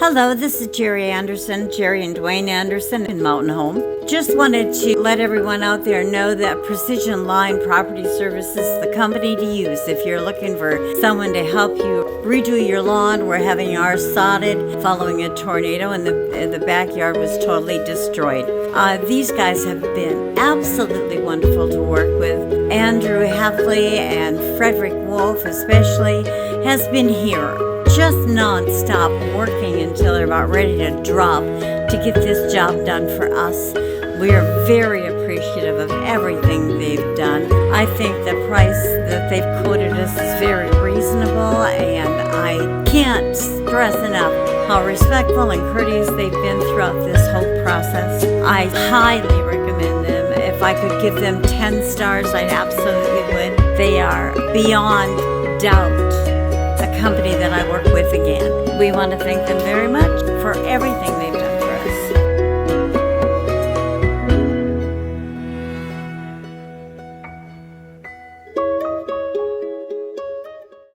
Hello, this is Jerri Anderson, Jerri and Duane Anderson in Mountain Home. Just wanted to let everyone out there know that Precision Line Property Service is the company to use if you're looking for someone to help you redo your lawn. We're having ours sodded following a tornado, and the backyard was totally destroyed. These guys have been absolutely wonderful to work with. Andrew Heffley and Frederick Wolf especially has been here just non-stop working until they're about ready to drop to get this job done for us. We are very appreciative of everything they've done. I think the price that they've quoted us is very reasonable, and I can't stress enough how respectful and courteous they've been throughout this whole process. I highly recommend them. If I could give them 10 stars, I absolutely would. They are beyond doubt a company that I work with again. We want to thank them very much for everything they've